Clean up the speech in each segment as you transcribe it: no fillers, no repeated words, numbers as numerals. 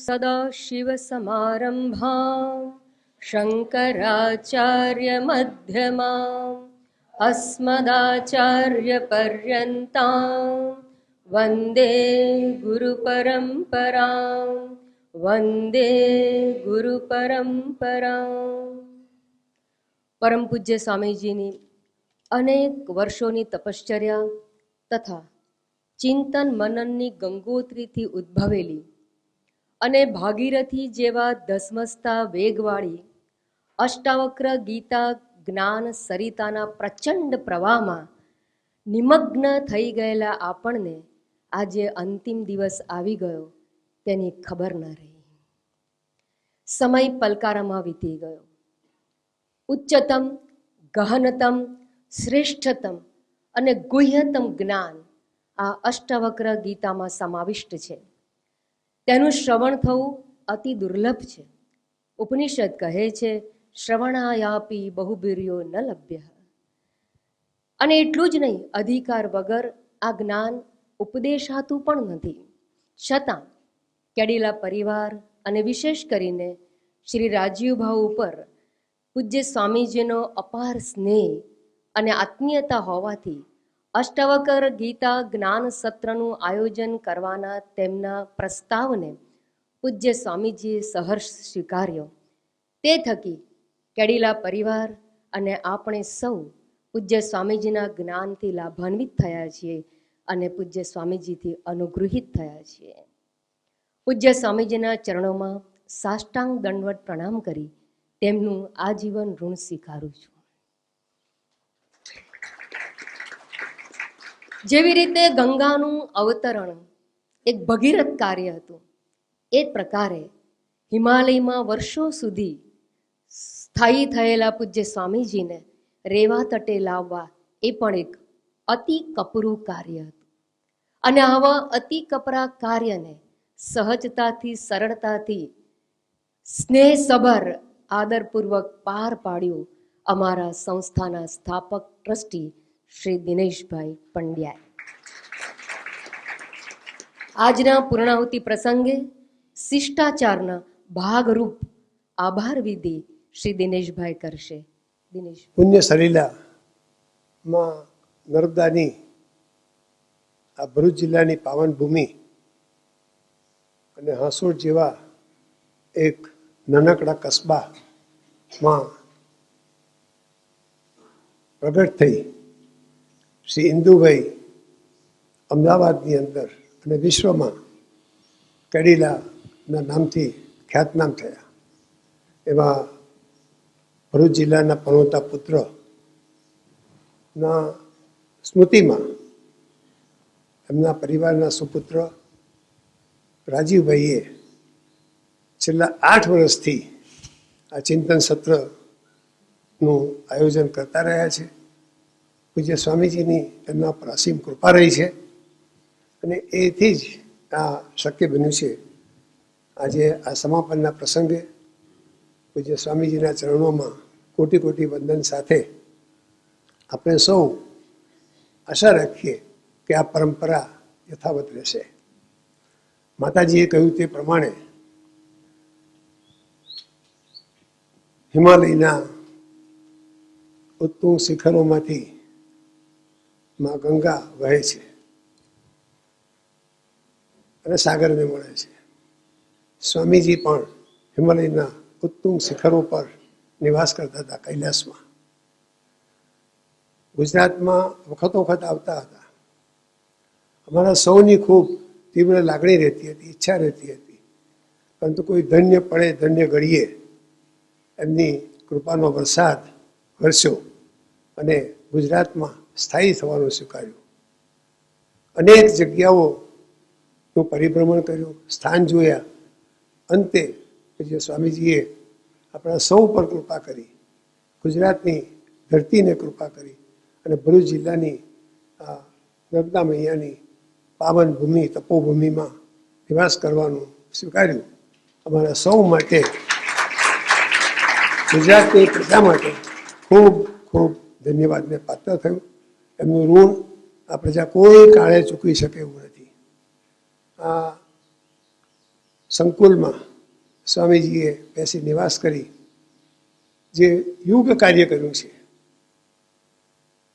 सदाशिवसमारम्भां शङ्कराचार्यमध्यमाम् अस्मदाचार्यपर्यन्तां वन्दे गुरुपरम्परां वन्दे गुरुपरम्परां। પરમ પૂજ્ય સ્વામીજીની અનેક વર્ષોની તપશ્ચર્યા તથા ચિંતન મનનની ગંગોત્રીથી ઉદ્ભવેલી અને ભાગીરથી જેવા ધસમસતા વેગવાળી અષ્ટાવક્ર ગીતા જ્ઞાન સરિતાના પ્રચંડ પ્રવાહમાં નિમગ્ન થઈ ગયેલા આપણને આજે અંતિમ દિવસ આવી ગયો તેની ખબર ન રહી. સમય પલકારામાં વીતી ગયો. ઉચ્ચતમ, ગહનતમ, શ્રેષ્ઠતમ અને ગુહ્યતમ જ્ઞાન આ અષ્ટાવક્ર ગીતામાં સમાવિષ્ટ છે. તેનું શ્રવણ થવું અતિ દુર્લભ છે. ઉપનિષદ કહે છે, શ્રવણાયાપી બહુબીર્યો ન લભ્ય. અને એટલું જ નહીં, અધિકાર વગર આ જ્ઞાન ઉપદેશાતું પણ નથી. છતાં કેડીલા પરિવાર અને વિશેષ કરીને શ્રી રાજીવભાવ ઉપર પૂજ્ય સ્વામીજીનો અપાર સ્નેહ અને આત્મીયતા હોવાથી અષ્ટાવક્ર ગીતા જ્ઞાન સત્રનું આયોજન કરવાના તેમના પ્રસ્તાવને પૂજ્ય સ્વામીજીએ સહર્ષ સ્વીકાર્યો. તે થકી કેડીલા પરિવાર અને આપણે સૌ પૂજ્ય સ્વામીજીના જ્ઞાનથી લાભાન્વિત થયા છીએ અને પૂજ્ય સ્વામીજીથી અનુગૃહિત થયા છીએ. પૂજ્ય સ્વામીજીના ચરણોમાં સાષ્ટાંગ દંડવત પ્રણામ કરી તેમનું આજીવન ઋણ સ્વીકારું છું. જેવી રીતે ગંગાનું અવતરણ એક ભગીરથ કાર્ય હતું, એ પ્રકારે હિમાલયમાં વર્ષો સુધી સ્થાયી થયેલા પૂજ્ય સ્વામીજીને રેવા તટે લાવવા એ પણ એક અતિ કપરું કાર્ય હતું. અને આવા અતિ કપરા કાર્યને સહજતાથી, સરળતાથી, સ્નેહસભર આદરપૂર્વક પાર પાડ્યું અમારા સંસ્થાના સ્થાપક ટ્રસ્ટી શ્રી દિનેશભાઈ પંડ્યાએ. આજના પૂર્ણાહુતિ પ્રસંગે શિષ્ટાચારના ભાગરૂપ આભાર વિધિ શ્રી દિનેશભાઈ કરશે. દિનેશ. પુણ્ય સલીલામાં નર્મદાની આ ભરૂચ જિલ્લાની પાવન ભૂમિ અને હાંસોડ જેવા એક નાનકડા કસ્બામાં પ્રગટ થઈ શ્રી ઇન્દુભાઈ અમદાવાદની અંદર અને વિશ્વમાં કેડીલાના નામથી ખ્યાતનામ થયા. એવા ભરૂચ જિલ્લાના પનોતા પુત્રના સ્મૃતિમાં એમના પરિવારના સુપુત્ર રાજીવભાઈએ છેલ્લા 8 વર્ષથી આ ચિંતન સત્રનું આયોજન કરતા રહ્યા છે. પૂજ્ય સ્વામીજીની એમના પર અસીમ કૃપા રહી છે અને એથી જ આ શક્ય બન્યું છે. આજે આ સમાપનના પ્રસંગે પૂજ્ય સ્વામીજીના ચરણોમાં કોટી કોટી વંદન સાથે આપણે સૌ આશા રાખીએ કે આ પરંપરા યથાવત રહેશે. માતાજીએ કહ્યું તે પ્રમાણે હિમાલયના ઉત્તુંગ શિખરોમાંથી માં ગંગા વહે છે અને સાગરને મળે છે. સ્વામીજી પણ હિમાલયના ઉત્તુંગ શિખરો પર નિવાસ કરતા હતા, કૈલાસમાં. ગુજરાતમાં વખતો વખત આવતા હતા. અમારા સૌની ખૂબ તીવ્ર લાગણી રહેતી હતી, ઈચ્છા રહેતી હતી, પરંતુ કોઈ ધન્ય પડે, ધન્ય ઘડીએ એમની કૃપાનો વરસાદ વરસ્યો અને ગુજરાતમાં સ્થાયી થવાનું સ્વીકાર્યું. અનેક જગ્યાઓનું પરિભ્રમણ કર્યું, સ્થાન જોયા. અંતે પૂજ્ય સ્વામીજીએ આપણા સૌ પર કૃપા કરી, ગુજરાતની ધરતીને કૃપા કરી અને ભરૂચ જિલ્લાની નર્મદા મૈયાની પાવન ભૂમિ, તપોભૂમિમાં નિવાસ કરવાનું સ્વીકાર્યું. અમારા સૌ માટે, ગુજરાતની પ્રજા માટે ખૂબ ખૂબ ધન્યવાદને પાત્ર થયું. એમનું ઋણ આ પ્રજા કોઈ કાળે ચૂકવી શકે એવું નથી. આ સંકુલમાં સ્વામીજીએ બેસી નિવાસ કરી જે યુગ કાર્ય કર્યું છે,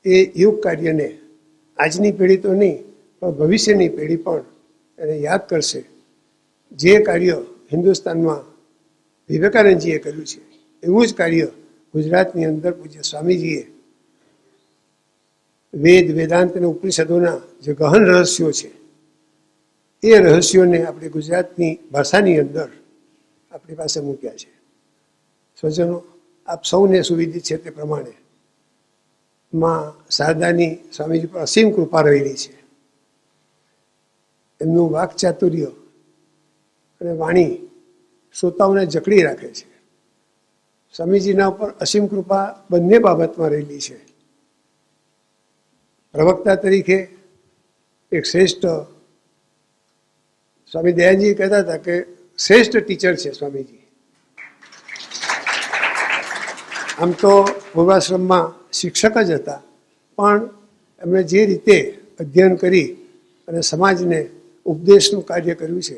એ યુગ કાર્યને આજની પેઢી તો નહીં પણ ભવિષ્યની પેઢી પણ એને યાદ કરશે. જે કાર્ય હિન્દુસ્તાનમાં વિવેકાનંદજીએ કર્યું છે, એવું જ કાર્ય ગુજરાતની અંદર પૂજ્ય સ્વામીજીએ વેદ, વેદાંત અને ઉપનિષદોના જે ગહન રહસ્યો છે, એ રહસ્યોને આપણી ગુજરાતની ભાષાની અંદર આપણી પાસે મૂક્યા છે. સ્વજનો, આપ સૌને સુવિદિત છે તે પ્રમાણે માં શારદાની સ્વામીજી પર અસીમ કૃપા રહેલી છે. એમનું વાકચાતુર્ય અને વાણી શ્રોતાઓને જકડી રાખે છે. સ્વામીજીના ઉપર અસીમ કૃપા બંને બાબતમાં રહેલી છે. પ્રવક્તા તરીકે એક શ્રેષ્ઠ, સ્વામી દયાનજી કહેતા હતા કે શ્રેષ્ઠ ટીચર છે સ્વામીજી. આમ તો પૂર્વાશ્રમમાં શિક્ષક જ હતા, પણ એમણે જે રીતે અધ્યયન કરી અને સમાજને ઉપદેશનું કાર્ય કર્યું છે,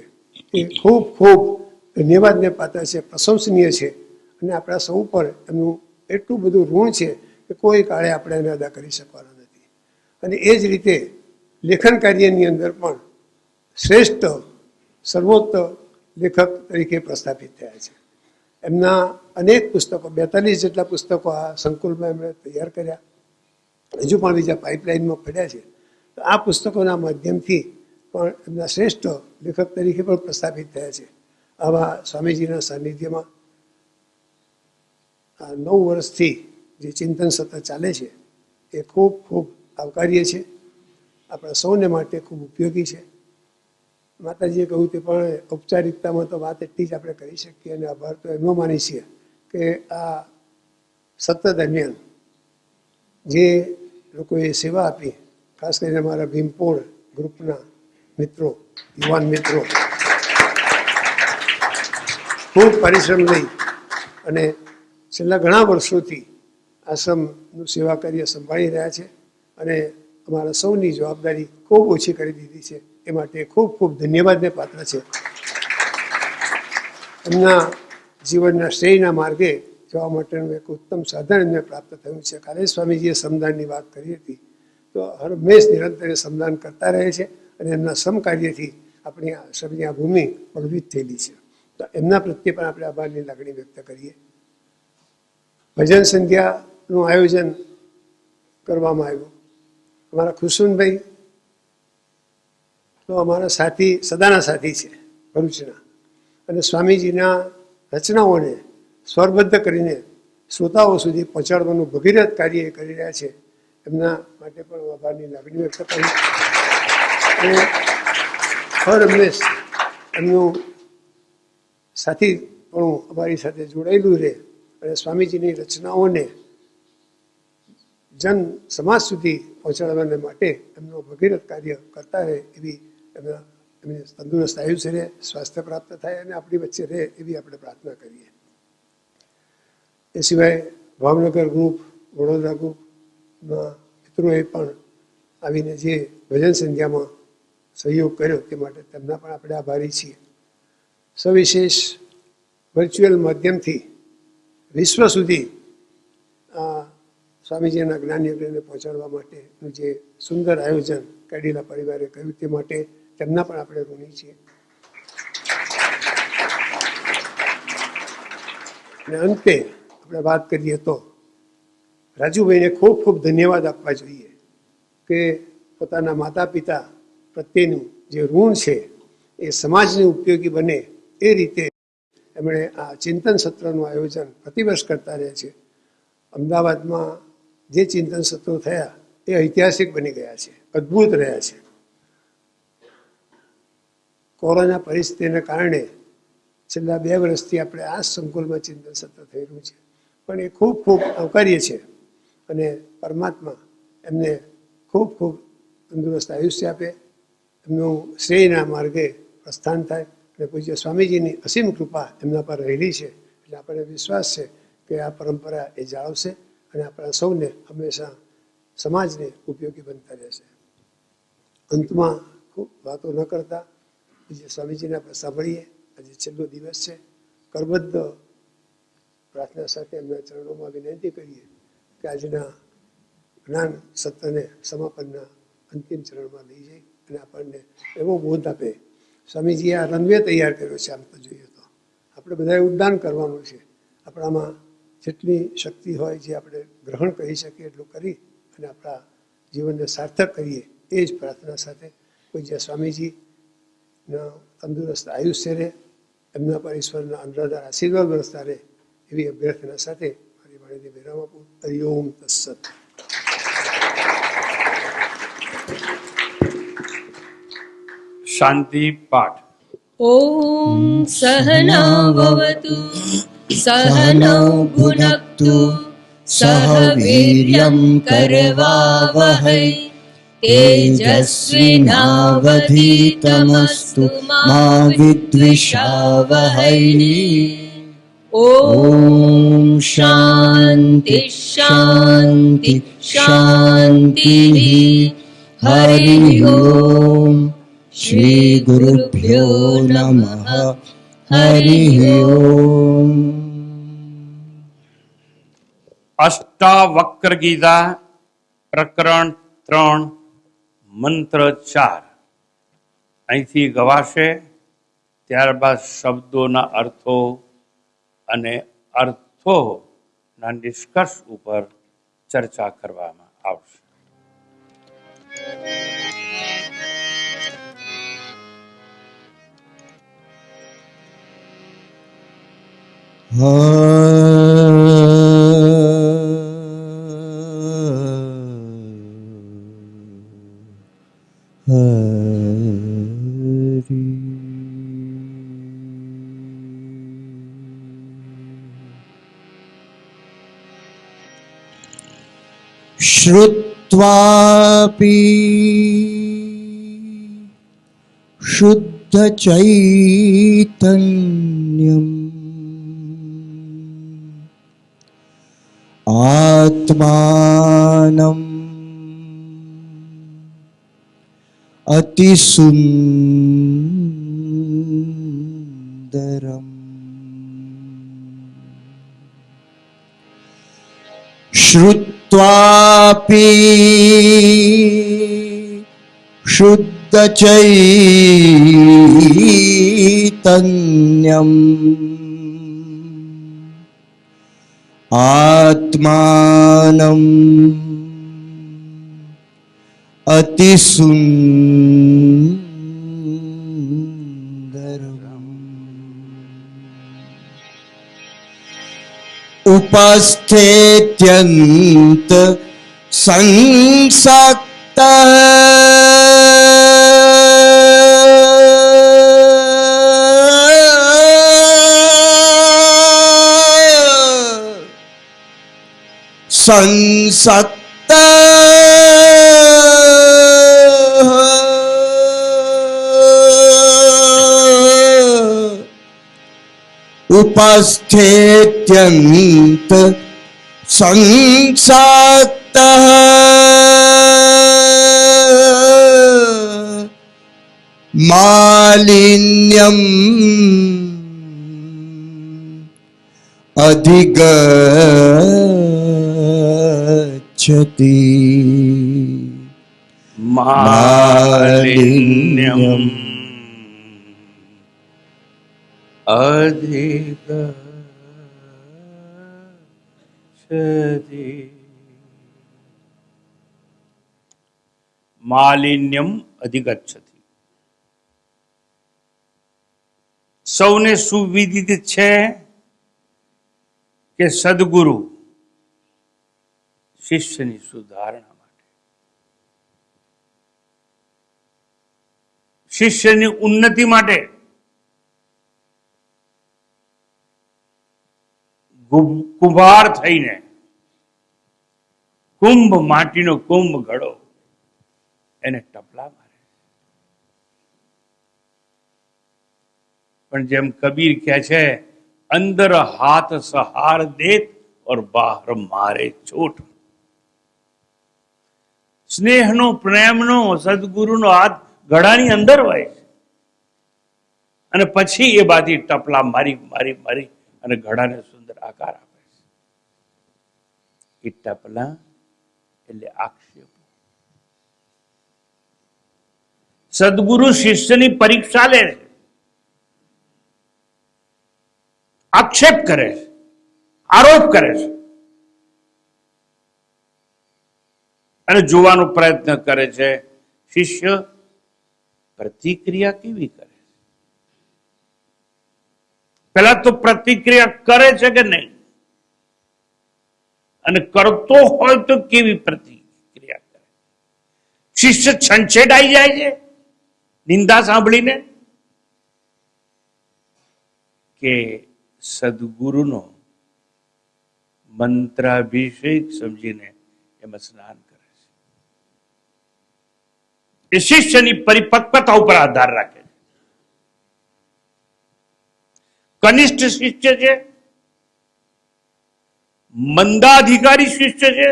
એ ખૂબ ખૂબ ધન્યવાદને પાત્ર છે, પ્રશંસનીય છે. અને આપણા સૌ પર એમનું એટલું બધું ઋણ છે કે કોઈ કાળે આપણે એને અદા કરી શકવાના નથી. અને એ જ રીતે લેખન કાર્યની અંદર પણ શ્રેષ્ઠ સર્વોત્તમ લેખક તરીકે પ્રસ્થાપિત થયા છે. એમના અનેક પુસ્તકો, 42 જેટલા પુસ્તકો આ સંકુલમાં એમણે તૈયાર કર્યા. હજુ પણ બીજા પાઇપલાઇનમાં પડ્યા છે. તો આ પુસ્તકોના માધ્યમથી પણ એમના શ્રેષ્ઠ લેખક તરીકે પણ પ્રસ્થાપિત થયા છે. આવા સ્વામીજીના સાનિધ્યમાં આ 9 વર્ષથી જે ચિંતન સત્ર ચાલે છે, એ ખૂબ ખૂબ આવકાર્ય છે. આપણા સૌને માટે ખૂબ ઉપયોગી છે. માતાજીએ કહ્યું તે પણ ઔપચારિકતામાં તો વાત એટલી જ આપણે કરી શકીએ, અને આભાર તો એમનો માની છીએ કે આ સત્ર દરમિયાન જે લોકોએ સેવા આપી, ખાસ કરીને અમારા ભીમપોળ ગ્રુપના મિત્રો, યુવાન મિત્રો ખૂબ પરિશ્રમ લઈ અને છેલ્લા ઘણા વર્ષોથી આશ્રમનું સેવા કાર્ય સંભાળી રહ્યા છે, અને અમારા સૌની જવાબદારી ખૂબ ઓછી કરી દીધી છે. એ માટે ખૂબ ખૂબ ધન્યવાદને પાત્ર છે. એમના જીવનના શ્રેયના માર્ગે જવા માટેનું એક ઉત્તમ સાધન એમને પ્રાપ્ત થયું છે. કાલે સ્વામીજીએ સમદાનની વાત કરી હતી, તો હંમેશ નિરંતર સમદાન કરતા રહે છે, અને એમના સમકાર્યથી આપણી આશ્રમની આ ભૂમિ પ્રભાવિત થયેલી છે. તો એમના પ્રત્યે પણ આપણે આભારની લાગણી વ્યક્ત કરીએ. ભજન સંધ્યાનું આયોજન કરવામાં આવ્યું. અમારા ખુશુનભાઈ તો અમારા સાથી, સદાના સાથી છે ભરૂચના, અને સ્વામીજીના રચનાઓને સ્વરબદ્ધ કરીને શ્રોતાઓ સુધી પહોંચાડવાનું ભગીરથ કાર્ય એ કરી રહ્યા છે. એમના માટે પણ આભારની લાગણી વ્યક્ત કરી. અને હર હંમેશ એમનું સાથી પણ અમારી સાથે જોડાયેલું રહે, અને સ્વામીજીની રચનાઓને જન સમાજ સુધી પહોંચાડવાને માટે એમનો ભગીરથ કાર્ય કરતા રહે એવી એમને તંદુરસ્ત આયુષ્ય રહે, સ્વાસ્થ્ય પ્રાપ્ત થાય અને આપણી વચ્ચે રહે એવી આપણે પ્રાર્થના કરીએ. એ સિવાય ભાવનગર ગ્રુપ, વડોદરા ગ્રુપના મિત્રોએ પણ આવીને જે ભજન સંધ્યામાં સહયોગ કર્યો તે માટે તેમના પણ આપણે આભારી છીએ. સવિશેષ વર્ચ્યુઅલ માધ્યમથી વિશ્વ સુધી સ્વામીજીના જ્ઞાન યજ્ઞને પહોંચાડવા માટેનું જે સુંદર આયોજન કેડીલા પરિવારે કર્યું તે માટે તેમના પણ આપણે ઋણી છીએ. અને અંતે આપણે વાત કરીએ તો રાજુભાઈને ખૂબ ખૂબ ધન્યવાદ આપવા જોઈએ કે પોતાના માતા પિતા પ્રત્યેનું જે ઋણ છે એ સમાજને ઉપયોગી બને એ રીતે એમણે આ ચિંતન સત્રનું આયોજન પ્રતિવર્ષ કરતા રહે છે. અમદાવાદમાં જે ચિંતન સત્રો થયા એ ઐતિહાસિક બની ગયા છે, અદ્ભુત રહ્યા છે. કોરોના પરિસ્થિતિને કારણે છેલ્લા 2 વર્ષથી આપણે આ સંકુલમાં ચિંતન સત્ર થઈ રહ્યું છે, પણ એ ખૂબ ખૂબ આવકાર્ય છે. અને પરમાત્મા એમને ખૂબ ખૂબ તંદુરસ્ત આયુષ્ય આપે, એમનું શ્રેયના માર્ગે પ્રસ્થાન થાય, અને પૂજ્ય સ્વામીજીની અસીમ કૃપા એમના પર રહેલી છે. એટલે આપણને વિશ્વાસ છે કે આ પરંપરા એ જાળવશે અને આપણા સૌને હંમેશા સમાજને ઉપયોગી બનતા રહેશે. અંતમાં ખૂબ વાતો ન કરતા જે સ્વામીજીને આપણે સાંભળીએ. આજે છેલ્લો દિવસ છે. કરબદ્ધ પ્રાર્થના સાથે એમના ચરણોમાં વિનંતી કરીએ કે આજના જ્ઞાન સત્રને સમાપનના અંતિમ ચરણમાં લઈ જઈ અને આપણને એવો બોધ આપે. સ્વામીજીએ આ રનવે તૈયાર કર્યો છે. આમ તો જોઈએ તો આપણે બધાએ ઉદ્દાન કરવાનું છે. આપણામાં જેટલી શક્તિ હોય, જે આપણે ગ્રહણ કરી શકીએ એટલું કરી અને આપણા જીવનને સાર્થક કરીએ. એ જ પ્રાર્થના સાથે કોઈ જે સ્વામીજીના તંદુરસ્ત આયુષ્ય રહે, એમના પર ઈશ્વરના અનરાધાર આશીર્વાદ વરસતા રહે, એવી અભ્યર્થના સાથે મારી વાણીને વિરામ આપું. હરિ ઓમ તત્સત. શાંતિ પાઠ. ઓમ સહનાવવતુ સહનૌ ભુનક્તુ સહ વીર્યં કરવાવહૈ તેજસ્વિનાવધીતમસ્તુ મા વિદ્વિષાવહૈ. ઓમ શાંતિ શાંતિ શાંતિ. હરિ ઓમ. શ્રી ગુરુભ્યો નમઃ. હરિ ઓમ. અષ્ટાવક્ર ગીતા પ્રકરણ 3 મંત્ર 4 અહીંથી ગવાશે. ત્યારબાદ શબ્દોના અર્થો અને અર્થોના નિષ્કર્ષ ઉપર ચર્ચા કરવામાં આવશે. શ્રુત્વાપી શુદ્ધ ચૈતન્યમ આત્માનમ અતિસુંદરમ. શ્રુત્વાપી શુદ્ધ ચૈતન્યમ આત્માનમ અતિસુંદરમ. ઉપસ્થિત્યંત સંસક્ત સંસક્ત ઉપસ્થિત્યંત સંસક્ત માલિન્યમ અધિગચ્છતિ. માલિન્યમ અધિગચ્છતિ. માલિન્યમ અધિગચ્છતિ. સૌને સુવિદિત છે કે સદગુરુ શિષ્યની સુધારણા માટે, શિષ્યની ઉન્નતિ માટે કુંભાર થઈને કુંભ માટીનો કુંભ ઘડો એને ટપલા મારે. પણ જેમ કબીર કહે છે, અંદર હાથ સહાર દેત और बाहर मारे चोट. સ્નેહનો, પ્રેમનો, સદગુરુનો હાથ ગળાની અંદર હોય છે. અને પછી એ બાથી ટપલા મારી મારી મારી અને ઘડાને સુંદર આકાર આપે છે. એ ટપલા એટલે આક્ષેપો. સદગુરુ શિષ્યની પરીક્ષા લે છે, આક્ષેપ કરે છે, આરોપ કરે છે અને જોવાનો પ્રયત્ન કરે છે શિષ્ય પ્રતિક્રિયા કેવી કરે છે. પહેલા તો પ્રતિક્રિયા કરે છે કે નહીં, અને કરતો હોય તો કેવી પ્રતિક્રિયા કરે. શિષ્ય છંછેડાઈ જાય છે નિંદા સાંભળીને કે સદગુરુનો મંત્રાભિષેક સમજીને એમાં સ્નાન કરે છે. એ શિષ્યની પરિપક્વતા ઉપર આધાર રાખે છે. કનિષ્ઠ શિષ્ય છે, મંદાધિકારી શિષ્ય છે,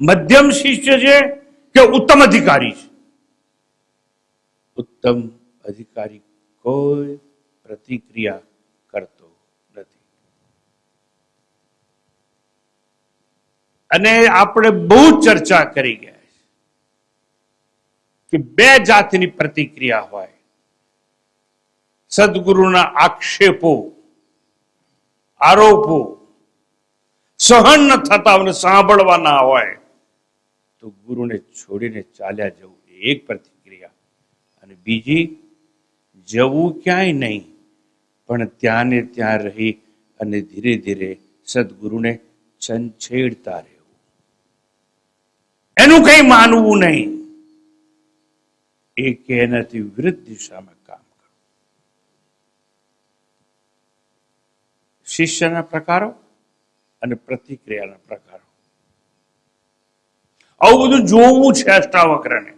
મધ્યમ શિષ્ય છે કે ઉત્તમ અધિકારી છે. ઉત્તમ અધિકારી કોઈ પ્રતિક્રિયા કરતો નથી. અને આપણે બહુ ચર્ચા કરી ગયા કે બે જાતની પ્રતિક્રિયા હોય. સદગુરુના આક્ષેપો, આરોપો સહન ન થતા અને સાંભળવાના હોય તો ગુરુને છોડીને ચાલ્યા જવું, એક પ્રતિક્રિયા. અને બીજી, જવું ક્યાંય નહીં પણ ત્યાં ને ત્યાં રહી અને ધીરે ધીરે સદગુરુને છંછેડતા રહેવું, એનું કઈ માનવું નહીં, એ કે એનાથી વિરુદ્ધ દિશામાં કામ કરવું. શિષ્યના પ્રકારો અને પ્રતિક્રિયાના પ્રકારો, આવું બધું જોવું છે અષ્ટાવક્રને.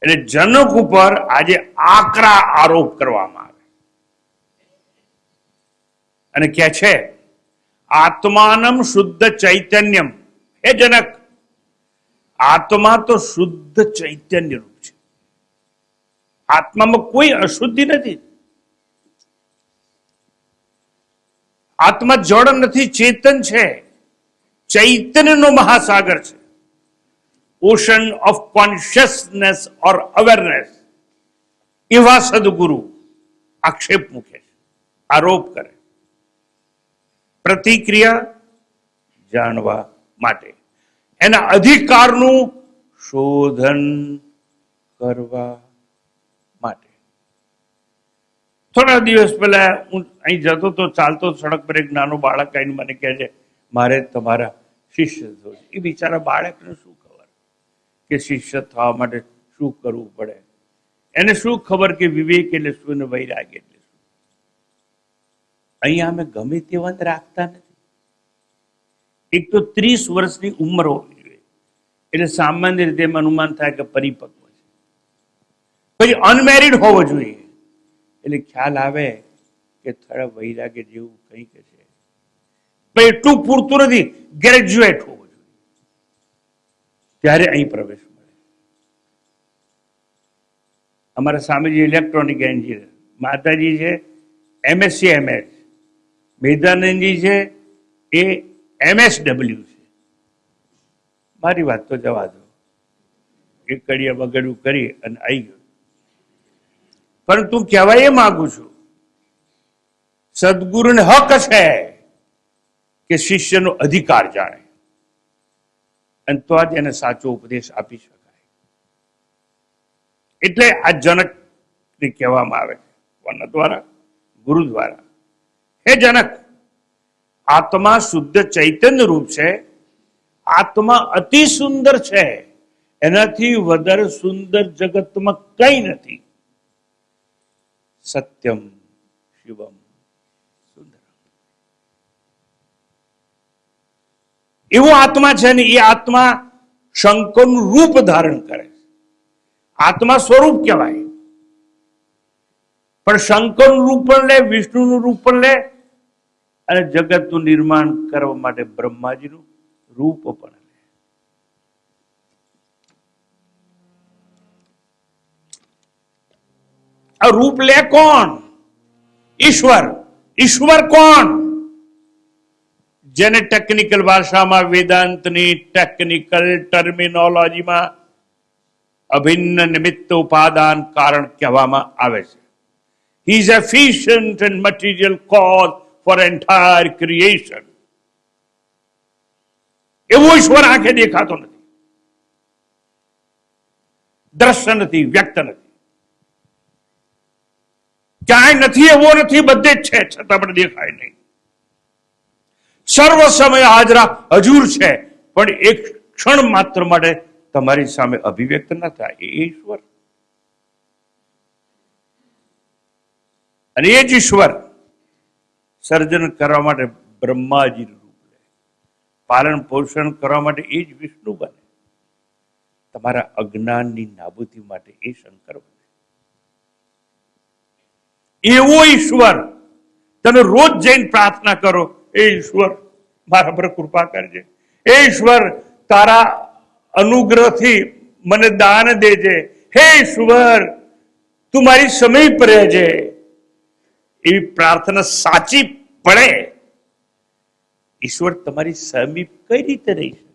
એટલે જનક ઉપર આજે આકરા આરોપ કરવામાં આવે અને કે છે આત્માનમ શુદ્ધ ચૈતન્યમ. હે જનક, આત્મા તો શુદ્ધ ચૈતન્ય રૂપ છે. આત્મામાં કોઈ અશુદ્ધિ નથી. આત્મા જળ નથી, ચેતન છે, ચૈતન્યનો મહાસાગર છે. Ocean of consciousness or awareness. એવા સદગુરુ આક્ષેપ મૂકે છે, આરોપ કરે. પ્રતિક્રિયા જાણવા માટે, એના અધિકારનું શોધન કરવા માટે. થોડા દિવસ પહેલા હું અહીં જતો તો, ચાલતો સડક પર એક નાનો બાળક આવીને મને કહે છે મારે તમારા શિષ્ય થવું છે. એ બિચારા બાળકને શું ખબર કે શિષ્ય થવા માટે શું કરવું પડે. એને શું ખબર કે વિવેક એટલે શું ને વૈરાગ એટલે શું. અહીંયા અમે ગમે તેવા રાખતા નથી. એક તો 30 વર્ષની ઉંમર હોવી જોઈએ, એટલે સામાન્ય રીતે એમ અનુમાન થાય કે પરિપક્વ છે. પછી અનમેરિડ હોવો જોઈએ, એટલે ખ્યાલ આવે કે થોડા વૈરાગ્ય જેવું કંઈક છે. પણ એટલું પૂરતું નથી, ગ્રેજ્યુએટ હોવું જોઈએ, ત્યારે અહીં પ્રવેશ મળે. અમારા સ્વામીજી ઇલેક્ટ્રોનિક એન્જિનિયર, માતાજી છે MSc MS, મેદાનંદજી છે એ MSW છે. મારી વાત તો જવા દો, એક કડિયા બગડવું કરી અને આવી ગયો. પરંતુ કહેવાય એ માંગુ છું, સદગુરુને હક છે કે શિષ્યનો અધિકાર જાણે, અને તો જ એને સાચો ઉપદેશ આપી શકાય. એટલે આ જનક કહેવામાં આવે છે કોના દ્વારા? ગુરુ દ્વારા. હે જનક, આત્મા શુદ્ધ ચૈતન્ય રૂપ છે. આત્મા અતિ સુંદર છે, એનાથી વધારે સુંદર જગતમાં કઈ નથી. સત્યમ શિવમ સુંદર. એવો આત્મા છે ને, એ આત્મા શંકરનું રૂપ ધારણ કરે છે. આત્મા સ્વરૂપ કહેવાય, પણ શંકરનું રૂપ પણ લે, વિષ્ણુનું રૂપ પણ લે, અને જગતનું નિર્માણ કરવા માટે બ્રહ્માજીનું રૂપ પણ લે. આ રૂપ લે કોણ? ઈશ્વર. ઈશ્વર કોણ? જેને ટેકનિકલ ભાષામાં, વેદાંતની ટેકનિકલ ટર્મિનોલોજીમાં અભિન્ન નિમિત્ત ઉપાદાન કારણ કહેવામાં આવે છે. He is efficient and material cause for entire creation. એવો ઈશ્વર આંખે દેખાતો નથી, દ્રશ્ય નથી, વ્યક્ત નથી, ક્યાંય નથી, એવો નથી, બધે જ છે, છતાં પણ દેખાય નહીં. સર્વ સમય હાજરા હજુર છે, પણ એક ક્ષણ માત્ર માટે તમારી સામે અભિવ્યક્ત ન થાય. એ ઈશ્વર. અને એ જ ઈશ્વર સર્જન કરવા માટે બ્રહ્માજી રૂપ લે, પાલન પોષણ કરવા માટે એ જ વિષ્ણુ બને, તમારા અજ્ઞાનની નાબૂદી માટે એ શંકર બને. એવો ઈશ્વર તમે રોજ જઈને પ્રાર્થના કરો, એ ઈશ્વર મારા પર કૃપા કરજે, એ ઈશ્વર તારા અનુગ્રહથી મને દાન દેજે, હે ઈશ્વર તું મારી સમીપ રહેજે. એવી પ્રાર્થના સાચી પડે, ઈશ્વર તમારી સમીપ કઈ રીતે રહી શકે?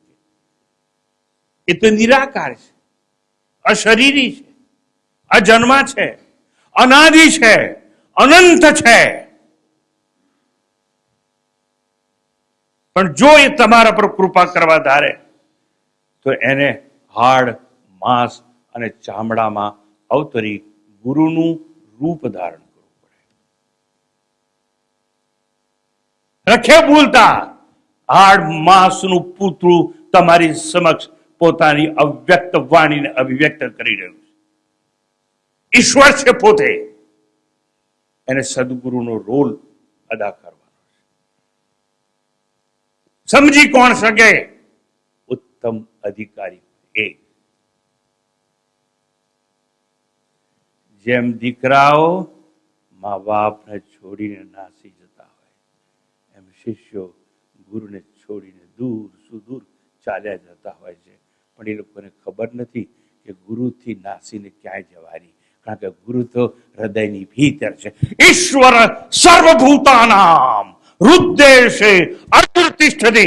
એ તો નિરાકાર છે, અશરીરી છે, અજન્મા છે, અનાદિ છે, અનંત છે. પણ જો એ તમારા પર કૃપા કરવા ધારે તો એને હાડ, માંસ અને ચામડામાં અવતરી ગુરુનું રૂપ ધારણ કરવું પડે. રખે ભૂલતા હાડ માંસનું પૂતળું તમારી સમક્ષ પોતાની અવ્યક્ત વાણીને અભિવ્યક્ત કરી રહ્યું છે. ઈશ્વર છે પોતે, એને સદગુરુનો રોલ અદા કરવાનો છે. સમજી કોણ શકે? ઉત્તમ અધિકારી. એ જેમ દીકરાઓ મા બાપને છોડીને નાસી જતા હોય, એમ શિષ્યો ગુરુને છોડીને દૂર સુદૂર ચાલ્યા જતા હોય છે. પણ એ લોકોને ખબર નથી કે ગુરુથી નાસીને ક્યાંય જવાની, કારણ કે ગુરુ તો હૃદયની ભીતર છે. ઈશ્વર સર્વભૂતાનામ હૃદય અતિષ્ઠતિ.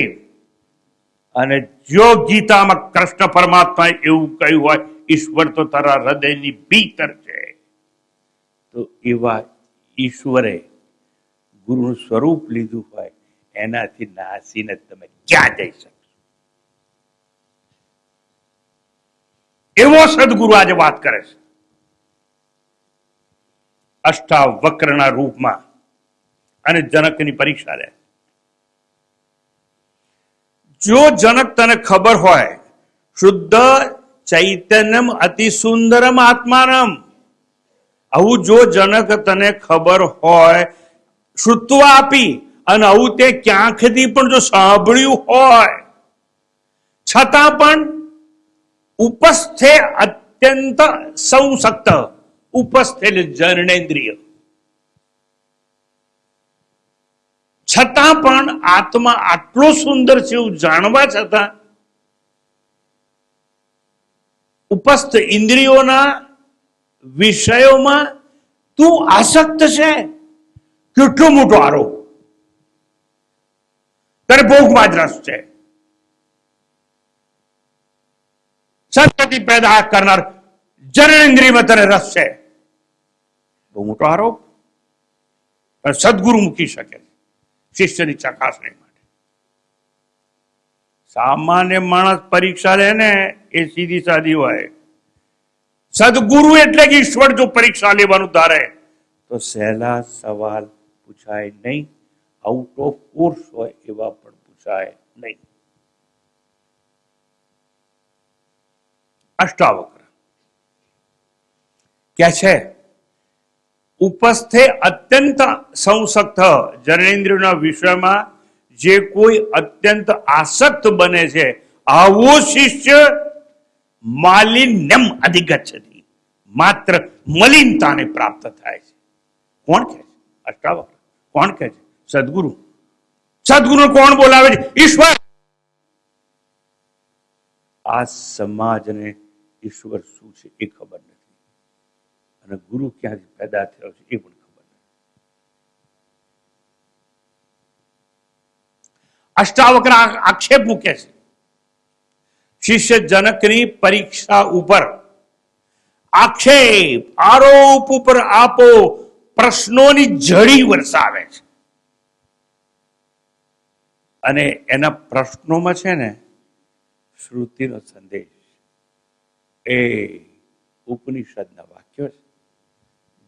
અને જો ગીતામાં કૃષ્ણ પરમાત્માએ એવું કહ્યું હોય, ઈશ્વર તો તારા હૃદયની ભીતર છે, તો એવા ઈશ્વરે ગુરુનું સ્વરૂપ લીધું હોય, એનાથી નાસીને તમે ક્યાં જઈ શકશો? એવો સદગુરુ આજે વાત કરે છે, અષ્ટાવક્રના રૂપમાં, અને જનકની પરીક્ષા લે. જો જનક તને ખબર હોય, શુદ્ધ ચૈતન્યમ અતિ સુંદરમ આત્માનમ, આવું જો જનક તને ખબર હોય, શ્રુત્વ આપી અને આવું તે ક્યાંકથી પણ જો સાંભળ્યું હોય, છતાં પણ ઉપસ્થે અત્યંત સંસક્ત, ઉપસ્થે જનનેન્દ્રિય, છતાં પણ આત્મા આટલો સુંદર છે એવું જાણવા છતાં ઉપસ્થ ઇન્દ્રિયોના વિષયોમાં તું આસક્ત છે. કેટલો મોટો આરોપ! તારે ભોગમાં જ રસ છે. સંતતિ પેદા કરનાર જનનેન્દ્રિયમાં તને રસ છે. બહુ મોટો આરોપ. પણ સદગુરુ મૂકી શકે શિષ્યની ચકાસણી માટે. સામાન્ય માણસ પરીક્ષા લે ને એ સીધી સાદી હોય. સદગુરુ એટલે કે ઈશ્વર જો પરીક્ષા લેવાનું ધારે તો સહેલા સવાલ પૂછાય નહીં, આઉટ ઓફ કોર્સ હોય એવા પણ પૂછાય નહીં. અષ્ટાવક્ર કે છે, ઉપસ્થે અત્યંત સંસક્ત, જનેન્દ્રિયોના વિષયમાં જે કોઈ અત્યંત આસક્ત બને છે, આવો શિષ્ય માલિન્યમ અધિગચ્છતિ, માત્ર મલિનતાને પ્રાપ્ત થાય છે. કોણ કહે છે? અષ્ટાવક્ર. કોણ કહે છે? સદગુરુ. સદગુરુ કોણ બોલાવે છે? ઈશ્વર. આ સમાજને ઈશ્વર શું છે એ ખબર નથી, અને અને ગુરુ ક્યાંથી પેદા થયો છે એ પણ ખબર નથી. અષ્ટાવક્ર આક્ષેપ મૂકે છે શિષ્ય જનકની પરીક્ષા ઉપર. આક્ષેપ આરોપ ઉપર આપો પ્રશ્નોની ઝડી વરસાવે છે અને એના પ્રશ્નોમાં છે ને શ્રુતિનો સંદેશ, એ ઉપનિષદના વાક્યો છે,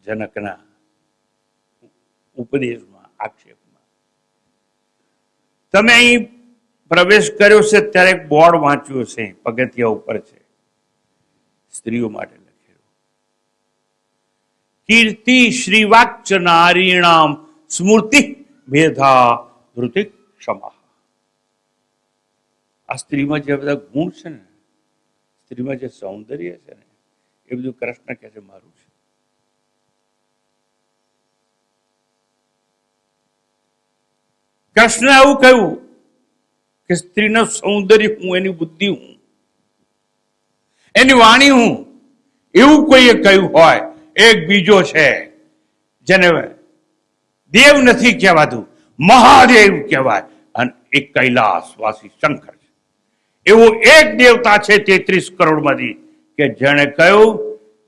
જનકના ઉપદેશમાં, આક્ષેપમાં. તમે અહીં પ્રવેશ કર્યો છે ત્યારે એક બોર્ડ વાંચ્યું છે, પગથિયા ઉપર છે, સ્ત્રીઓ માટે લખેલું, કીર્તિ શ્રીવાચ નારીણામ સ્મૃતિ મેધા ધૃતિ ક્ષમા. આ સ્ત્રીમાં જે બધા ગુણ છે ને, સ્ત્રીમાં જે સૌંદર્ય છે ને, એ બધું કૃષ્ણ કહે છે મારું છે. કૃષ્ણ એવું કહ્યું કે સ્ત્રીનું સૌંદર્ય હું, એની બુદ્ધિ હું, એની વાણી હું. એવું કોઈએ કહ્યું હોય એક બીજો છે જેને દેવ નથી કહેવાતું, મહાદેવ કહેવાય, અને એક કૈલાસવાસી શંકર છે. એવો એક દેવતા છે 33 કરોડમાંથી કે જેણે કહ્યું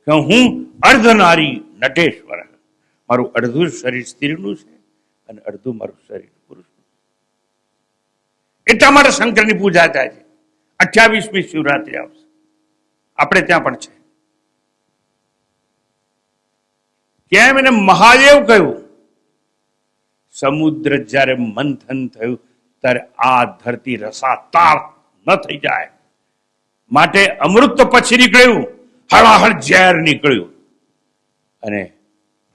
કે હું અર્ધનારી નટેશ્વર, મારું અડધું શરીર સ્ત્રીનું છે અને અડધું મારું શરીર પુરુષનું. એટલા માટે શંકરની પૂજા થાય છે. 28મી શિવરાત્રી આવશે, આપણે ત્યાં પણ છે. કેમ એને મહાદેવ કહ્યું? સમુદ્ર જ્યારે મંથન થયું ત્યારે આ ધરતી રસાતાપ ન થઈ જાય માટે અમૃત પછી નીકળ્યું, હળાહળ ઝેર નીકળ્યું, અને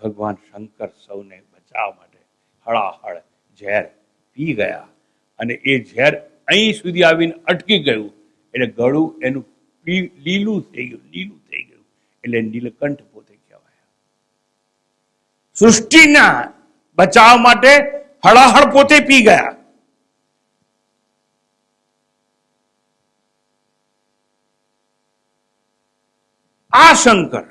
ભગવાન શંકર સૌને બચાવવા માટે હળાહળ ઝેર પી ગયા, અને એ ઝેર અહીં સુધી આવીને અટકી ગયું, એટલે ગળું એનું લીલું થઈ ગયું, એટલે નીલકંઠ પોતે કહેવાય. સૃષ્ટિના બચાવ માટે હળાહળ પોતે પી ગયા. આ શંકર,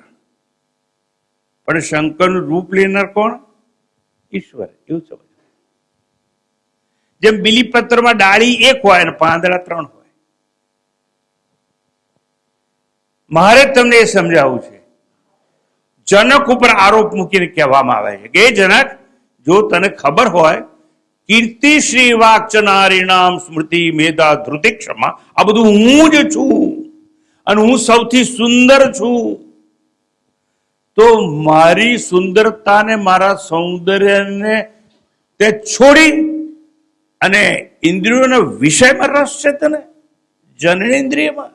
પણ શંકરનું રૂપ લેનાર કોણ? ઈશ્વર. એવું સમજ. જેમ બીલીપત્રમાં ડાળી એક હોય અને પાંદડા 3 હોય. મારે તમને એ સમજાવવું છે. જનક ઉપર આરોપ મૂકીને કહેવામાં આવે છે કે જનક, જો તને ખબર હોય કીર્તિ શ્રી વાચ નારીણામ સ્મૃતિ મેધા ધૃતિ ક્ષમા, આ બધું હું જ છું અને હું સૌથી સુંદર છું, તો મારી સુંદરતાને, મારા સૌંદર્યને તે છોડી અને ઇન્દ્રિયોના વિષયમાં રસ છે તને, જનનેન્દ્રિયમાં.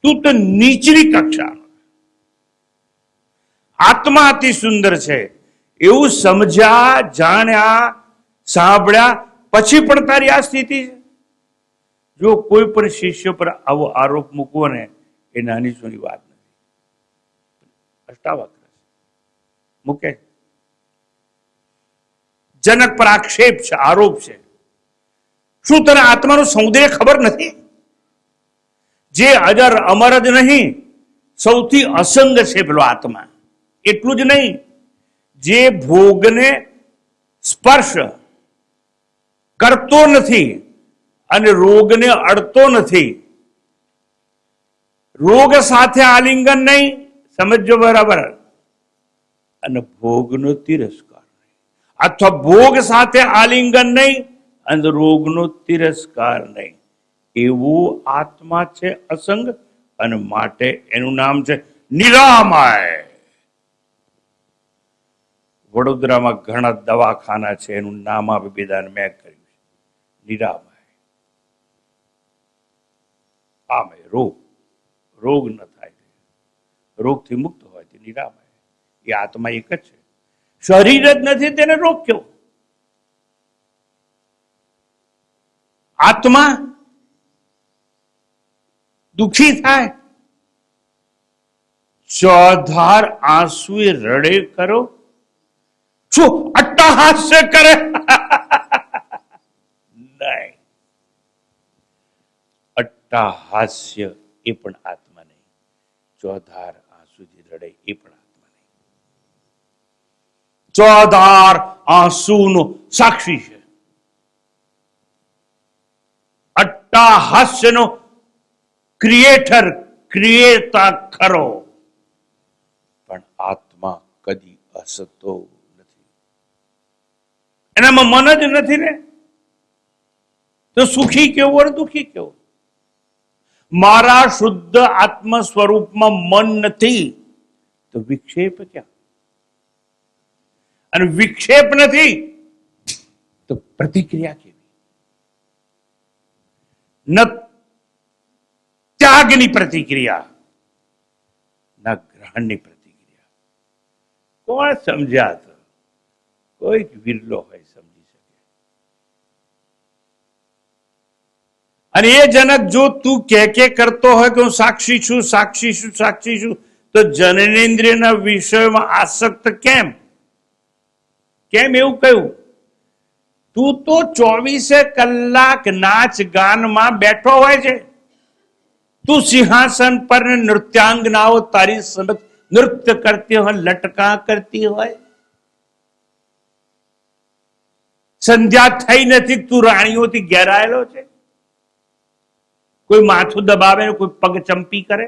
તું તો નીચલી કક્ષાનો. આત્મા અતિ સુંદર છે એવું સમજ્યા, જાણ્યા, સાંભળ્યા પછી પણ તારી આ સ્થિતિ છે. જો કોઈ પણ શિષ્ય પર આવો આરોપ મૂકવો ને, એ નાની સૂની વાત નથી. અષ્ટાવક્ર મૂકે. જનક પર આક્ષેપ છે, આરોપ છે. શું તને આત્માનું સૌંદર્ય ખબર નથી? જે અજર અમર જ નહીં, સૌથી અસંગ છે પેલો આત્મા. એટલું જ નહીં, જે ભોગને સ્પર્શ કરતો નથી અને રોગને અડતો નથી. રોગ સાથે આલિંગન નહીં, સમજો બરાબર, અને ભોગનો તિરસ્કાર નહીં, અથવા ભોગ સાથે આલિંગન નહીં અને રોગનો તિરસ્કાર નહીં. એવું આત્મા છે અસંગ, અને માટે એનું નામ છે નિરામય. વડોદરામાં ઘણા દવાખાના છે, એનું નામ આપી બેદાન મેં કર્યું છે, નિરામય. આમય રોગ ન થાય, રોગથી મુક્ત હોય તે નિરામય. એ આત્મા એક જ છે, શરીર જ નથી તેને રોગ કેવો? આત્મા દુખી થાય, ચોધાર આંસુએ રડે કરો, શું અટ્ટહાસ્ય કરે? નહીં, અટ્ટહાસ્ય એ પણ આત્મા નહીં. ચોધાર આંસુથી રડે એ પણ આત્મા નહીં. ચોધાર આંસુનો સાક્ષી છે, અટ્ટાહાસ્યનો ક્રિએતા ખરો, પણ આત્મા કદી હસતો નથી. એનામાં મન જ નથી ને, તો સુખી કેવું અને દુઃખી કેવું? મારા શુદ્ધ આત્મ સ્વરૂપમાં મન નથી તો વિક્ષેપ ક્યાં? અને વિક્ષેપ નથી તો પ્રતિક્રિયા કેવી? ન ત્યાગની પ્રતિક્રિયા, ન ગ્રહણની પ્રતિક્રિયા. કોણ સમજ્યા? તો કોઈક વિરલો હોય સમજી શકે. અને એ જનક જો તું કે કરતો હોય કે હું સાક્ષી છું, સાક્ષી છું, સાક્ષી છું, તો જનનેન્દ્રિયના વિષયોમાં આસક્ત કેમ? કેમ એવું કહ્યું? તું તો 24 કલાક નાચ ગાનમાં બેઠો હોય છે. તું સિંહાસન પર નૃત્યાંગનાઓ તારી સમક્ષ નૃત્ય કરતી હોય, લટકા કરતી હોય. સંધ્યા થઈ નથી, તું રાણીઓથી ઘેરાયેલો છે. કોઈ માથું દબાવે, કોઈ પગ ચંપી કરે.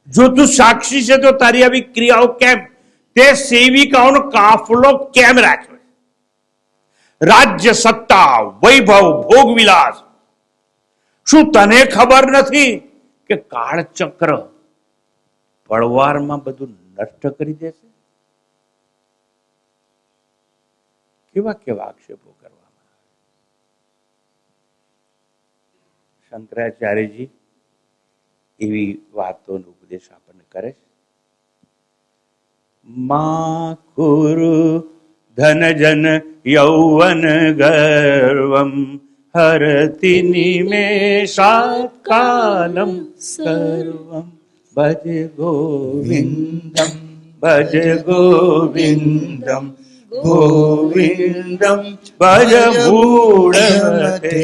જો તું સાક્ષી છે તો તારી આવી ક્રિયાઓ કેમ? તે સેવિકાઓનો કાફલો કેમ રાખ્યો? રાજ્ય, સત્તા, વૈભવ, ભોગવિલાસ. શું તને ખબર નથી કે કાળચક્ર પળવારમાં બધું નષ્ટ કરી દેશે? કેવા કેવા આક્ષેપો કરવામાં આવે. શંકરાચાર્યજી એવી વાતોનો ઉપદેશ આપણને કરે છે. મા કુરુ ધન જન યૌવન ગર્વમ હરતિ નિમેષાત કાલમ સર્વમ ભજ ગોવિંદમ ભજ ગોવિંદમ ગોવિંદમ ભજ મૂઢમતે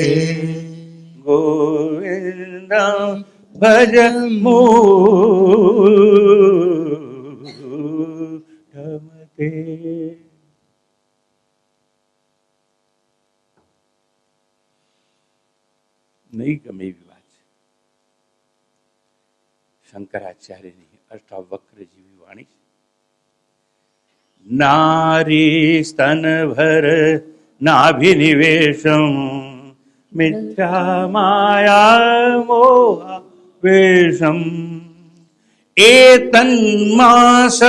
ગોવિંદમ ભજ મૂઢમતે. નહીં ગમે એવી વાત છે. શંકરાચાર્યની અષ્ટાવક્ર જેવી વાણી છે. નારી સ્તન ભર નાભિનિવેશમ મિથ્યા માયા મોહ વેશમ એતન્માસ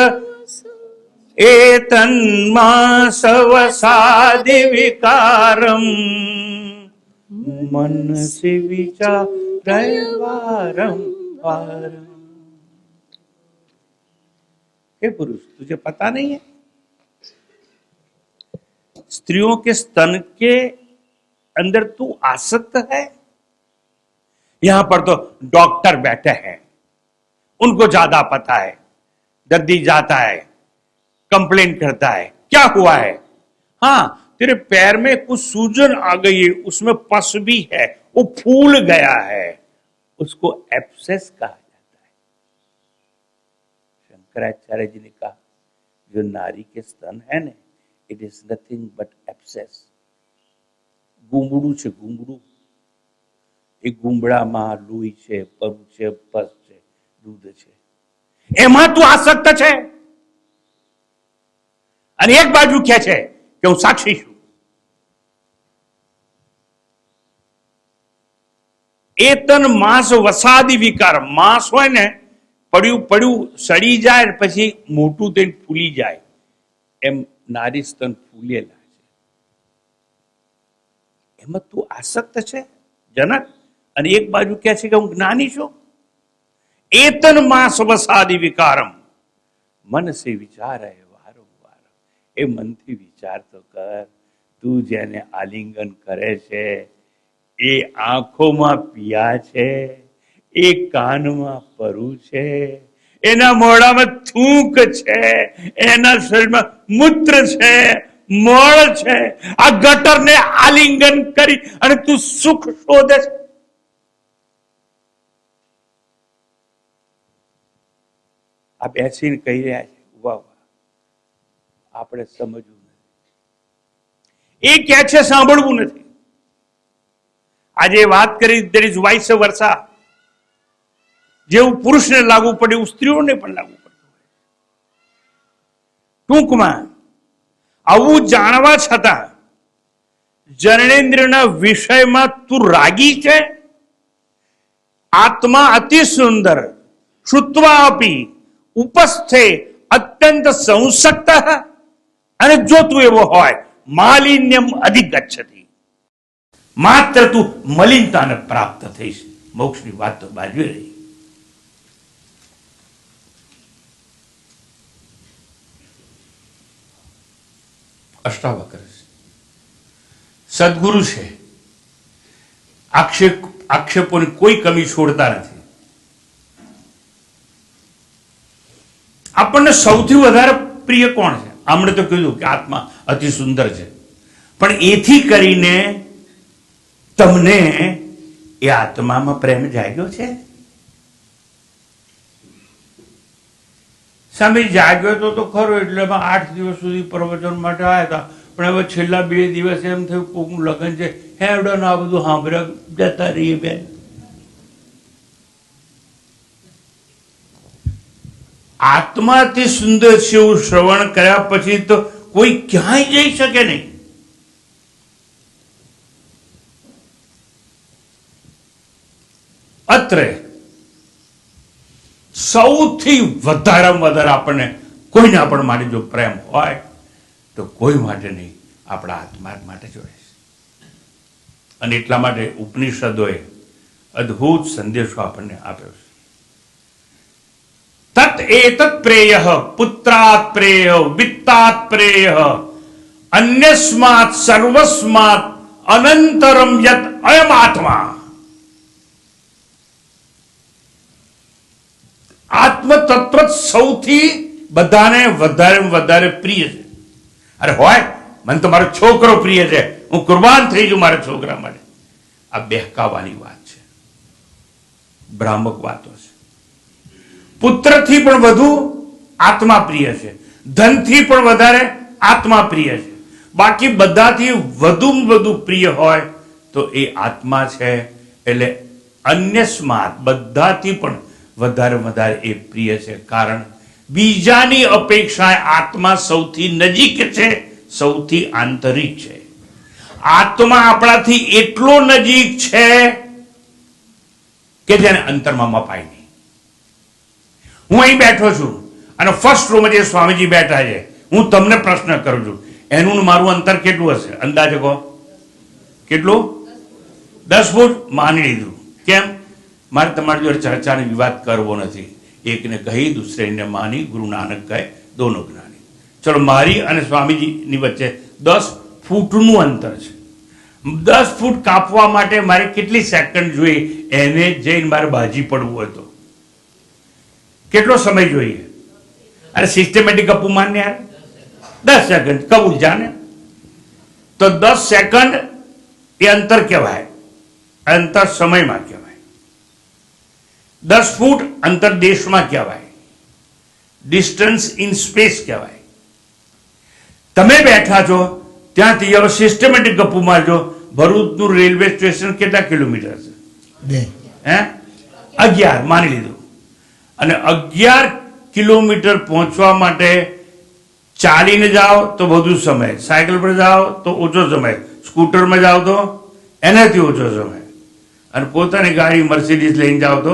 વસાદિ વિકારમ मनसि विचारय वारं वारं. हे पुरुष, तुझे पता नहीं है स्त्रियों के स्तन के अंदर तू आसक्त है? यहां पर तो डॉक्टर बैठे हैं, उनको ज्यादा पता है. दर्दी जाता है, कंप्लेन करता है, क्या हुआ है? हाँ, तेरे पैर में कुछ सूजन आ गई है, उसमें पस भी है, वो फूल गया है, उसको एब्सेस कहा जाता है. शंकराचार्य जी ने कहा जो नारी के स्तन है ने, it is nothing but abscess. गुंबड़ू છે, ગુંબડું. એ ગુંબડામાં લોહી છે, પરુ છે, પસ છે, દૂધ છે. એમાં તું આસક્ત છે. અને એક બાજુ કહે છે કે હું સાક્ષી છું. એતન માંસ વસાદી વિકાર. માંસ હોય ને, પડ્યું પડ્યું સડી જાય, પછી મોટું થઈને ફૂલી જાય, એમ નારી સ્તન ફૂલેલા છે. એમાં તું આસક્ત છે જનક. અને એક બાજુ કહે છે કે હું જ્ઞાની છું. એતન માંસ વસાદી વિકારમ મન સે વિચાર વારંવાર. એ મનથી વિચાર તો કર. તું જેને આલિંગન કરે છે એ આંખોમાં પિયા છે, એ કાનમાં પરુ છે, એના મોઢામાં થૂંક છે, એના શરીરમાં મૂત્ર છે, મળ છે. આ ગટરને આલિંગન કરી અને તું સુખ શોધે છે. આ બેસીને કહી રહ્યા છે ઉભા ઉભા, આપણે સમજવું નથી. એ કે છે સાંભળવું નથી. આજે વાત કરી there is vice versa. જેવું પુરુષને લાગુ પડે એવું સ્ત્રીઓને પણ લાગુ પડે. ટૂંકમાં આવું જાણવા છતાં જનનેન્દ્રના વિષયમાં તું રાગી છે. આત્મા અતિ સુંદર શ્રુત્વા અપી ઉપસ્થે અત્યંત સંસક્ત. અને જો તું એવો હોય માલિન્યમ અધિગચ્છતિ, માત્ર તું મલિનતાને પ્રાપ્ત થઈશ. મોક્ષની વાત તો બાજુ રહી. અષ્ટાવક્ર સદગુરુ છે, આક્ષેપોની કોઈ કમી છોડતા નથી. આપણને સૌથી વધારે પ્રિય કોણ છે? આમણે તો કીધું કે આત્મા અતિ સુંદર છે, પણ એથી કરીને તમને એ આત્મામાં પ્રેમ જાગ્યો છે? સામે જાગ્યો તો ખરો, એટલે 8 દિવસ સુધી પ્રવચન માટે આવ્યા હતા, પણ હવે છેલ્લા 2 દિવસ એમ થયું કોકનું લગ્ન છે, હેડો ને આ બધું સાંભળ્યા જતા રહીએ બેન. આત્માથી સુંદર છે એવું શ્રવણ કર્યા પછી તો કોઈ ક્યાંય જઈ શકે નહીં. અત્રે સૌથી વધારેમાં વધારે આપણને કોઈને આપણ માટે જો પ્રેમ હોય તો કોઈ માટે નહીં, આપણા આત્મા માટે જ હોય. અને એટલા માટે ઉપનિષદોએ અદ્ભુત સંદેશો આપણને આપ્યો છે. તત એતત પ્રેય પુત્રાત પ્રેય વિત્તાત પ્રેય અન્યસ્માત સર્વસ્માત અનંતરમ યત અયમ આત્મા. આત્મ તત્વ સૌથી બધાને વધારે પ્રિય છે. અરે હોય, મને તો મારો છોકરો પ્રિય છે, હું કુરબાન થઈ જઉં મારા છોકરા માટે. આ બહેકાવાની વાત છે, ભ્રામક વાતો છે. પુત્રથી પણ વધુ આત્મા પ્રિય છે, ધનથી પણ વધારે આત્મા પ્રિય છે. બાકી બધાથી વધુ પ્રિય હોય તો એ આત્મા છે. એટલે અન્યસ્માત બધાથી પણ વધારે એ પ્રિય છે. કારણ બીજાની અપેક્ષાએ આત્મા સૌથી નજીક છે, સૌથી આંતરિક છે. આત્મા આપણાથી એટલો નજીક છે કે જેને અંતરમાં મપાય નહીં. હું અહીં બેઠો છું અને ફર્સ્ટ રૂમમાં જે સ્વામીજી બેઠા છે, હું તમને પ્રશ્ન કરું છું, એનું મારું અંતર કેટલું હશે? અંદાજે કહો. કેટલું? 10 ફૂટ માની લીધું. કેમ? મારે તમારી જોડે ચર્ચાને વિવાદ કરવો નથી. એકને કહી દૂસરેને માની, ગુરુ નાનક કહે દોનો જ્ઞાની. ચલો, મારી અને સ્વામીજીની વચ્ચે 10 ફૂટનું અંતર છે. 10 ફૂટ કાપવા માટે મારે કેટલી સેકન્ડ જોઈએ? એને જઈને મારે બાજી પડવું હોય તો કેટલો સમય જોઈએ? અરે સિસ્ટમેટિક કપું માન્ય યાર, 10 સેકન્ડ કબૂલ જાને. તો 10 સેકન્ડ એ અંતર કહેવાય, અંતર સમયમાં કહેવાય. 10 ફૂટ અંતર દેશમાં કહેવાય, ડિસ્ટન્સ ઇન સ્પેસ કહેવાય. તમે બેઠા છો ત્યાંથી હવે સિસ્ટમેટિક ગપ્પુ મારજો, ભરૂચનું રેલવે સ્ટેશન કેટલા કિલોમીટર છે? 11 માની લીધું. અને 11 કિલોમીટર પહોંચવા માટે ચાલીને જાઓ તો વધુ સમય, સાયકલ પર જાઓ તો ઓછો સમય, સ્કૂટરમાં જાઓ તો એનાથી ઓછો સમય, અને પોતાની ગાડી મર્સિડીઝ લઈને જાઓ તો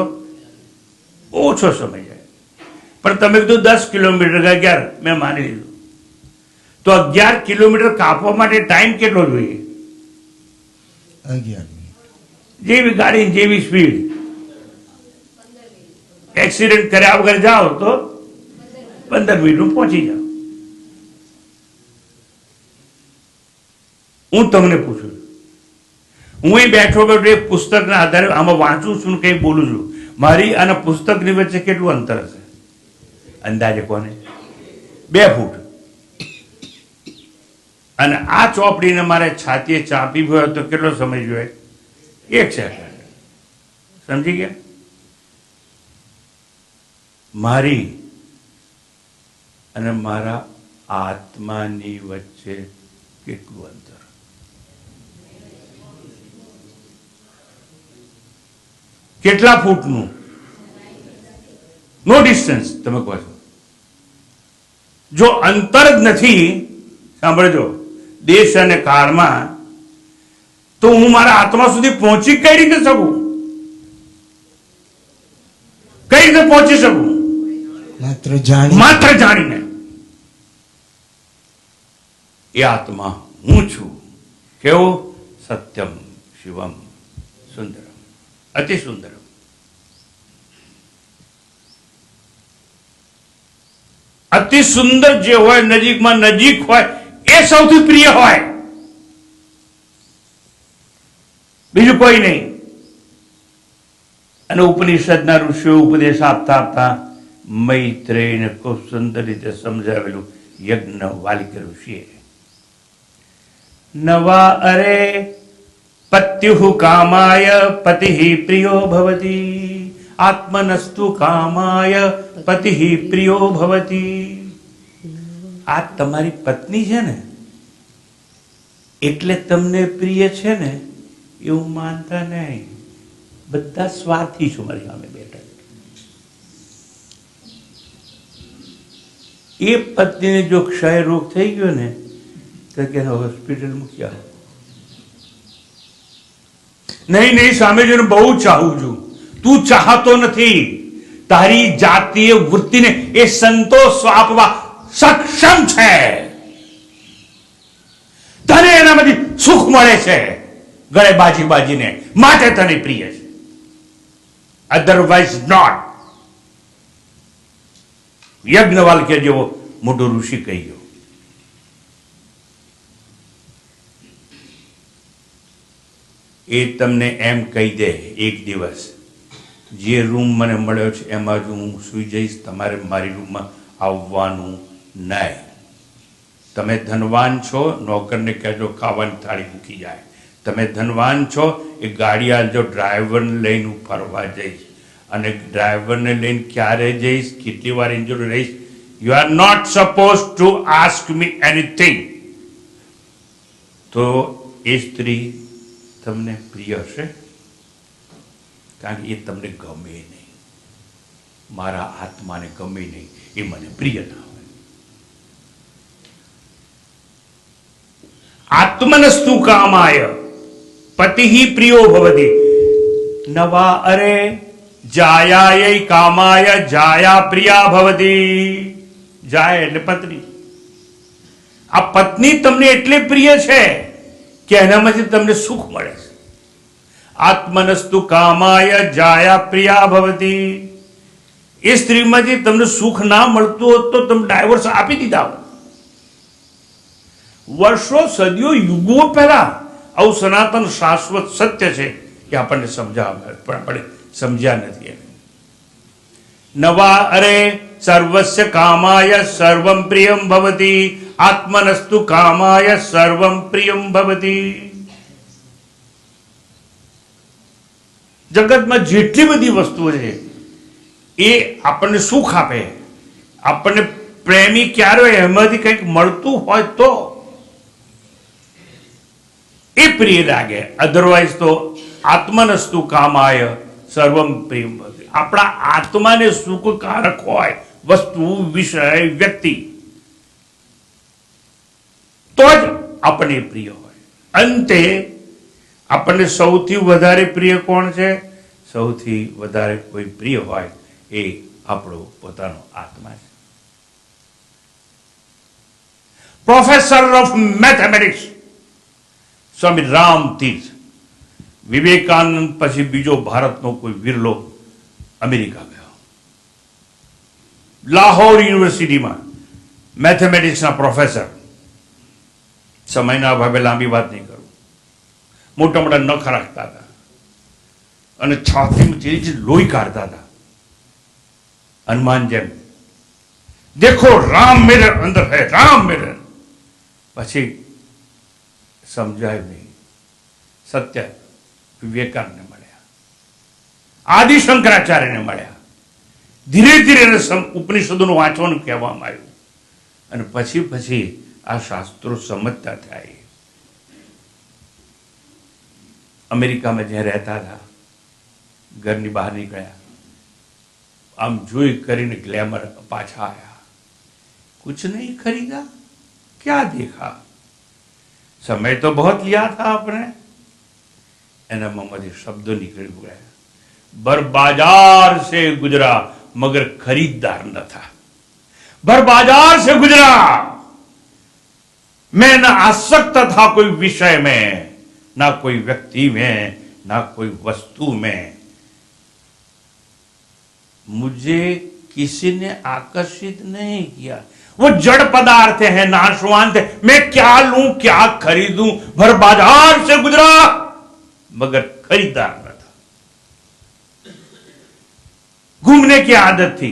ઓછો સમય જાય. પણ તમે કીધું 10 કિલોમીટર 11, મેં માની લીધું. તો 11 કિલોમીટર કાપવા માટે ટાઈમ કેટલો જોઈએ? 11 જેવી ગાડી જેવી સ્પીડ, એક્સિડન્ટ કર્યા વગર જાઓ તો 15 મિનિટમાં પહોંચી જાઓ. હું તમને પૂછું, હું અહીં બેઠો એક પુસ્તકના આધારે આમાં વાંચું છું ને કંઈ બોલું છું, મારી અને પુસ્તકની વચ્ચે કેટલું અંતર હશે? અંદાજે કોને? 2 ફૂટ. અને આ ચોપડીને મારે છાતીએ ચાંપી હોય તો કેટલો સમય જોઈએ? 1 સેકન્ડ. સમજી ગયા? મારી અને મારા આત્માની વચ્ચે કેટલું અંતર? કેટલા ફૂટનું? નો ડિસ્ટન્સ. તમે કહો છો જો અંતર જ નથી, સાંભળજો, દેશ અને કાળમાં, તો હું મારા આત્મા સુધી પહોંચી કઈ રીતે શકું? કઈ રીતે પહોંચી શકું? માત્ર જાણીને. એ આત્મા હું છું. કેવું? સત્યમ શિવમ સુંદરમ, અતિ સુંદરમ. અતિ સુંદર જે હોય, નજીકમાં નજીક હોય, એ સૌથી પ્રિય હોય, બીજું કોઈ નહીં. અને ઉપનિષદના ઋષિઓ ઉપદેશ આપતા આપતા મૈત્રેયને ખૂબ સુંદર રીતે સમજાવેલું યજ્ઞવાલિક ઋષિએ. નવા અરે પત્યુ કામાય પતિ પ્રિયો ભવતી, આત્મનસ્તુ કામાય પતિ પ્રિયો ભવતી. આ તમારી પત્ની છે ને એટલે તમને પ્રિય છે ને એવું માનતા નહીં. બધા સ્વાર્થી છો મારી સામે બેઠા. એ પત્નીને જો ક્ષય રોગ થઈ ગયો ને તો કે હોસ્પિટલ મૂકી આવો. નહીં, સામે જોઈને બહુ ચાહું છું. તું ચાહતો નથી. તારી જાતીય વૃત્તિને એ સંતોષ આપવા સક્ષમ છે. તને એનામાંથી સુખ મળે છે ગળે બાજીને, માટે તને પ્રિય છે. Otherwise not. યજ્ઞવાલ્ક્ય જેવો મોટો ઋષિ કહી ગયો. એ તમને એમ કહી દે એક દિવસ, જે રૂમ મને મળ્યો છે એમાં જ હું સૂઈ જઈશ, તમારે મારી રૂમમાં આવવાનું નહીં. તમે ધનવાન છો, નોકરને કહેજો ખાવાની થાળી મૂકી જાય. તમે ધનવાન છો, એ ગાડી આલજો, ડ્રાઈવરને લઈને હું ફરવા જઈશ. અને ડ્રાઈવરને લઈને ક્યારે જઈશ, કેટલી વાર ઇન્જોર રહીશ, you are not suppose to ask me anything. તો એ સ્ત્રી તમને પ્રિય હશે, કારણ કે એ તમને ગમે નહીં. મારા આત્માને ગમે નહીં, એ મને પ્રિય ના હોય. આત્મનસ્તુ કામાય પતિ પ્રિયો ભવતી. નવા અરે જાયાય કામાય જાયા પ્રિયા ભવતી. જાય એટલે પત્ની. આ પત્ની તમને એટલે પ્રિય છે કે એનામાંથી તમને સુખ મળે છે. આત્મનસ્તુ કામાય જાયા પ્રિયા ભવતી. એ સ્ત્રીમાંથી તમને સુખ ના મળતું હોત તો તમે ડાયવોર્સ આપી દીધા હોત. વર્ષો, સદીઓ, યુગો પહેલા આવું સનાતન શાશ્વત સત્ય છે એ આપણને સમજાવે, પણ આપણે સમજ્યા નથી. નવા અરે સર્વસ્ય કામાય સર્વમ પ્રિયમ ભવતી, આત્મનસ્તુ કામાય સર્વમ પ્રિયમ ભવતી. જગતમાં જેટલી બધી વસ્તુઓ છે એ આપણને સુખ આપે, આપણને પ્રેમી ક્યારે એમાંથી કંઈક મળતું હોય તો એ પ્રિય લાગે. અધરવાઇઝ તો આત્મનસ્તુ કામાય સર્વમ પ્રિયમ ભવતી. આપણા આત્માને સુખકારક હોય વસ્તુ, વિષય, વ્યક્તિ, તો જ આપણને પ્રિય હોય. અંતે આપણને સૌથી વધારે પ્રિય કોણ છે? સૌથી વધારે કોઈ પ્રિય હોય એ આપણો પોતાનો આત્મા છે. પ્રોફેસર ઓફ મેથેમેટિક્સ સ્વામી રામ તીર્થ, વિવેકાનંદ પછી બીજો ભારતનો કોઈ વિરલો અમેરિકા ગયો. લાહોર યુનિવર્સિટીમાં મેથેમેટિક્સના પ્રોફેસર. સમયના અભાવે લાંબી વાત નહીં કરું. મોટા મોટા નખ રાખતા હતા અને છાતીમાં જે લોહી કાઢતા હતા, હનુમાન જેમ. દેખો રામ મેરે અંદર હૈ, રામ મેરે. પછી સમજાય નહીં. સત્ય વિવેકાનંદને મળ્યા, આદિ શંકરાચાર્યને મળ્યા. ધીરે ધીરે ઉપનિષદોનું વાંચવાનું કહેવામાં આવ્યું. અને પછી પછી આ શાસ્ત્રો સમજતા થયા. અમેરિકામાં જ્યાં રહેતા હતા, ઘરની બહાર નીકળ્યા, આમ જોઈ કરીને ગ્લેમર પાછા आया, कुछ नहीं खरीदा, क्या देखा, समय तो बहुत लिया था आपने. एना मोहम्मद शब्दों निकल गए, बर बाजार से गुजरा मगर खरीददार न था. बर बाजार से गुजरा, मैं न आसक्त था कोई विषय में, ना कोई व्यक्ति में, ना कोई वस्तु में. मुझे किसी ने आकर्षित नहीं किया. वो जड़ पदार्थ हैं, नाशवान थे. मैं क्या लूं, क्या खरीदूं. भर बाजार से गुजरा मगर खरीदार न था. घूमने की आदत थी.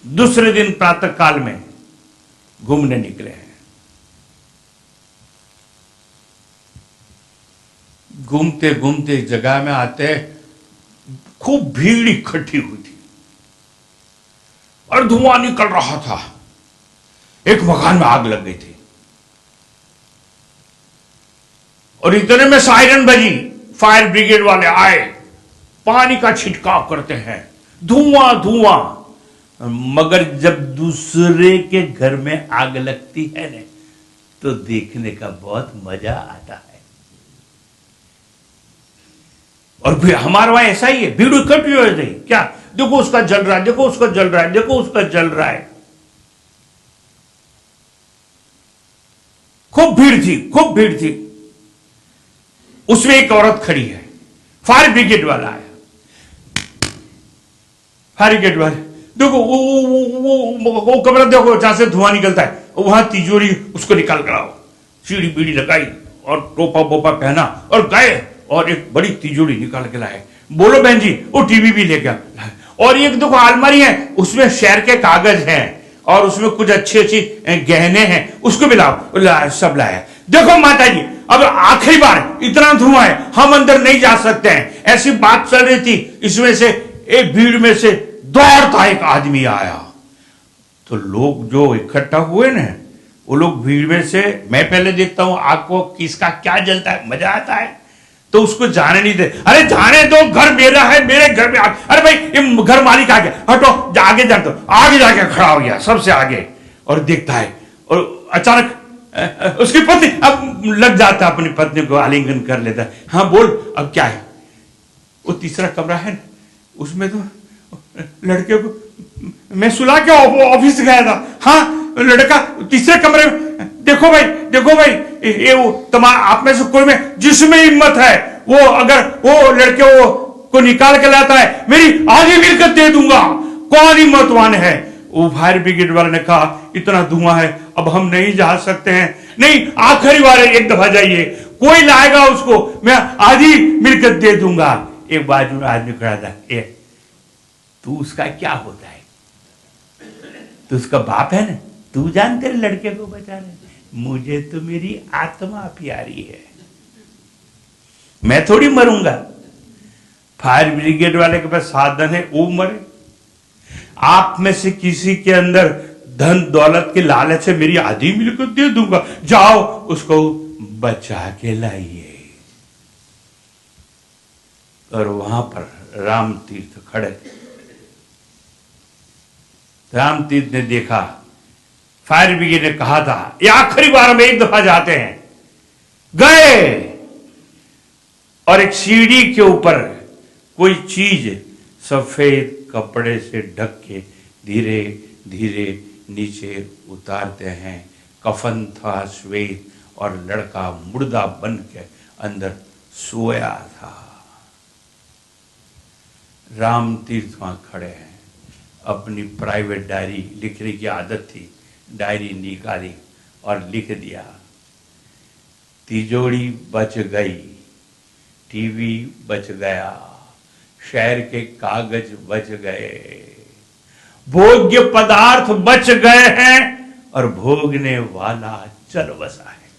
दूसरे दिन प्रातः काल में घूमने निकले हैं. घूमते घूमते जगह में आते, खूब भीड़ इकट्ठी हुई थी और धुआं निकल रहा था. एक मकान में आग लग गई थी और इतने में सायरन बजी. फायर ब्रिगेड वाले आए, पानी का छिड़काव करते हैं, धुआं धुआं. मगर जब दूसरे के घर में आग लगती है ना, तो देखने का बहुत मजा आता है. और भी हमारे वहां ऐसा ही है, भीड़ इकट्ठी हो जाती. क्या, देखो उसका जल रहा है, देखो उसका जल रहा है, देखो उसका जल रहा है. खूब भीड़ थी, खूब भीड़ थी. उसमें एक औरत खड़ी है. फायर ब्रिगेड वाला आया. फायर ब्रिगेड वाले, देखो वो कमरा देखो जहां से धुआं निकलता है, वहां तिजोरी उसको निकाल कर आओ. सीढ़ी बीड़ी लगाई और टोपा बोपा पहना और गए और एक बड़ी तिजोरी निकाल के लाए. बोलो बहन जी, वो टीवी भी ले गया. और एक दो अलमारी है, उसमें शहर के कागज हैं और उसमें कुछ अच्छी अच्छी गहने हैं, उसको भी लाओ. सब लाया. देखो माता जी, अब आखिरी बार, इतना धुआं है, हम अंदर नहीं जा सकते हैं. ऐसी बात चल रही थी. इसमें से एक भीड़ में से दौड़ता एक आदमी आया. तो लोग जो इकट्ठा हुए ना, वो लोग भीड़ में से, मैं पहले देखता हूं आग को किसका क्या जलता है, मजा आता है, तो उसको जाने नहीं दे. अरे जाने दो, घर मेरा है, मेरे घर में आग. अरे भाई ये घर मालिक आ गया, हटो, आगे जा. दो. आगे जाके खड़ा हो गया सबसे आगे और देखता है. और अचानक उसकी पत्नी अब लग जाता, अपनी पत्नी को आलिंगन कर लेता है. हाँ बोल, अब क्या है. वो तीसरा कमरा है ना, उसमें तो लड़के को मैं सुला के ऑफिस गया था. हाँ, लड़का तीसरे कमरे में. देखो भाई, देखो भाई, ये वो तुम्हारा आप में से कोई में जिसमें हिम्मत है, वो अगर वो लड़के को निकाल के लाता है, मेरी आधी मिलकत दे दूंगा. कौन हिम्मतवान है. वो फायर ब्रिगेड वाले ने कहा, इतना धुआं है, अब हम नहीं जा सकते हैं. नहीं, आखिरी बार एक दफा जाइए, कोई लाएगा उसको, मैं आधी मिलकत दे दूंगा. एक बाजू में आदमी खड़ा था. तू उसका क्या होता है, तू उसका बाप है ना, तू जान तेरे लड़के को बचा ले. मुझे तो मेरी आत्मा प्यारी है, मैं थोड़ी मरूंगा. फायर ब्रिगेड वाले के पास साधन है, वो मरे. आप में से किसी के अंदर धन दौलत के लालच से मेरी आधी मिलकत दे दूंगा, जाओ उसको बचा के लाइए. और वहां पर राम तीर्थ खड़े थे. राम तीर्थ ने देखा, फायर ब्रिगेड ने कहा था ये आखिरी बार हम एक दफा जाते हैं. गए और एक सीढ़ी के ऊपर कोई चीज सफेद कपड़े से ढक के धीरे धीरे नीचे उतारते हैं. कफन था श्वेत और लड़का मुर्दा बन के अंदर सोया था. राम तीर्थ वहां खड़े हैं, अपनी प्राइवेट डायरी लिखने की आदत थी. डायरी निकाली और लिख दिया, तिजोरी बच गई, टीवी बच गया, शहर के कागज बच गए, भोग्य पदार्थ बच गए हैं और भोगने वाला चल बसा है.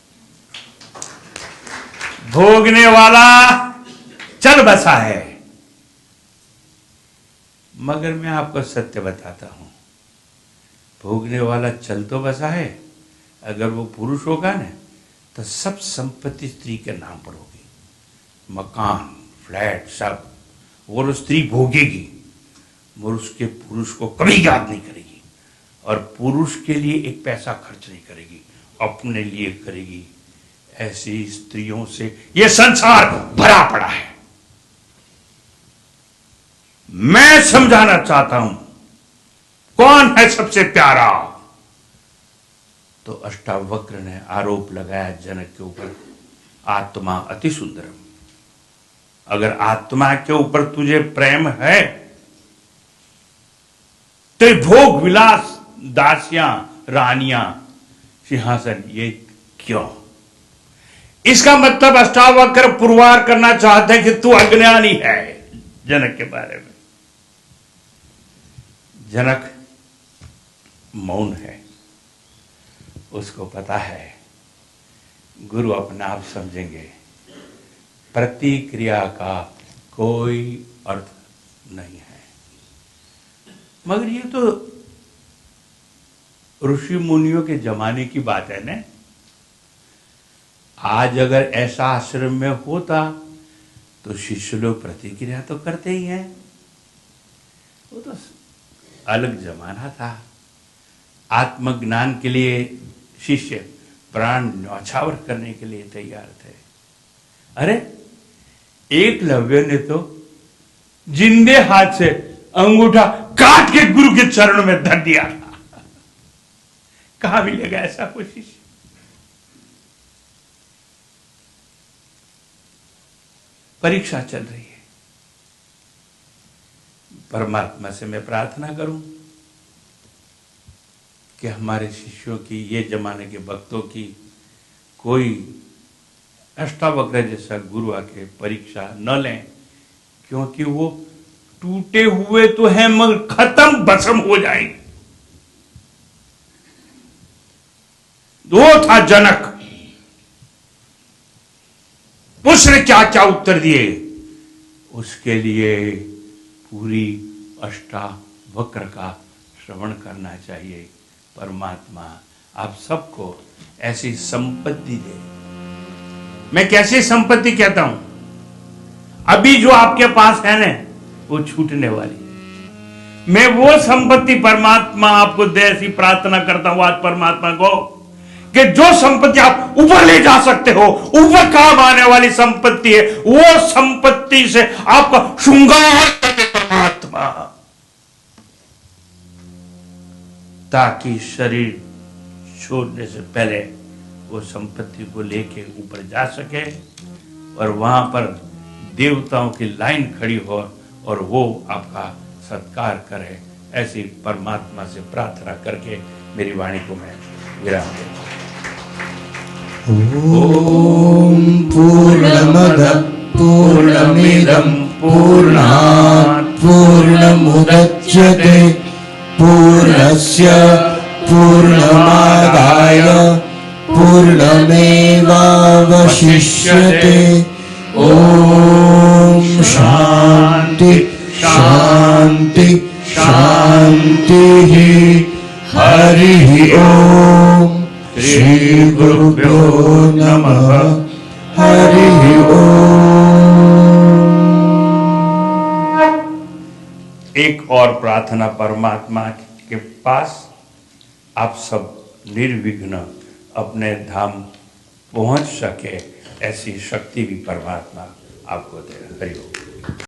भोगने वाला चल बसा है. मगर मैं आपको सत्य बताता हूं, भोगने वाला चल तो बसा है, अगर वो पुरुष होगा ना तो सब संपत्ति स्त्री के नाम पर होगी, मकान फ्लैट सब, वो स्त्री भोगेगी मगर उसके पुरुष को कभी याद नहीं करेगी और पुरुष के लिए एक पैसा खर्च नहीं करेगी, अपने लिए करेगी। ऐसी स्त्रियों से यह संसार भरा पड़ा है। मैं समझाना चाहता हूं कौन है सबसे प्यारा। तो अष्टावक्र ने आरोप लगाया जनक के ऊपर, आत्मा अति सुंदरम। अगर आत्मा के ऊपर तुझे प्रेम है तो भोग विलास, दासियां, रानियां, सिंहासन, ये क्यों? इसका मतलब अष्टावक्र पुरवार करना चाहते हैं कि तू अज्ञानी है जनक के बारे में। जनक मौन है, उसको पता है गुरु अपने आप समझेंगे, प्रतिक्रिया का कोई अर्थ नहीं है। मगर ये तो ऋषि मुनियों के जमाने की बात है ना। आज अगर ऐसा आश्रम में होता तो शिष्य लोग प्रतिक्रिया तो करते ही हैं। वो तो अलग जमाना था। आत्मज्ञान के लिए शिष्य प्राण न्यौछावर करने के लिए तैयार थे। अरे एकलव्य ने तो जिंदे हाथ से अंगूठा काट के गुरु के चरणों में धर दिया था। कहां मिलेगा ऐसा कोई शिष्य? परीक्षा चल रही है। परमात्मा से मैं प्रार्थना करूं कि हमारे शिष्यों की, ये जमाने के भक्तों की कोई अष्टावक्र जैसा गुरु आके परीक्षा न लें, क्योंकि वो टूटे हुए तो हैं मगर खत्म भस्म हो जाएंगे। वो था जनक, उसने क्या क्या उत्तर दिए, उसके लिए पूरी अष्टावक्र का श्रवण करना चाहिए। परमात्मा आप सबको ऐसी संपत्ति दे। मैं कैसी संपत्ति कहता हूं? अभी जो आपके पास है ना, वो छूटने वाली। मैं वो संपत्ति परमात्मा आपको दे, ऐसी प्रार्थना करता हूं आज परमात्मा को कि जो संपत्ति आप ऊपर ले जा सकते हो, ऊपर काम आने वाली संपत्ति है, वो संपत्ति से आपका श्रृंगार करे परमात्मा, ताकि शरीर छोड़ने से पहले वो संपत्ति को लेके ऊपर जा सके और वहां पर देवताओं की लाइन खड़ी हो और वो आपका सत्कार करे। ऐसी परमात्मा से प्रार्थना करके मेरी वाणी को मैं विराम देता हूं। ॐ पूर्णमदः पूर्णमिदं पूर्णात् पूर्णमुदच्यते पूर्णस्य पूर्णमादाय पूर्णमेवावशिष्यते। ॐ शान्ति शान्ति शान्तिः। हरिः ॐ। श्री गुरुभ्यो नमः। हरिः ॐ। एक और प्रार्थना परमात्मा के पास, आप सब निर्विघ्न अपने धाम पहुंच सके, ऐसी शक्ति भी परमात्मा आपको दे। हरि ओम।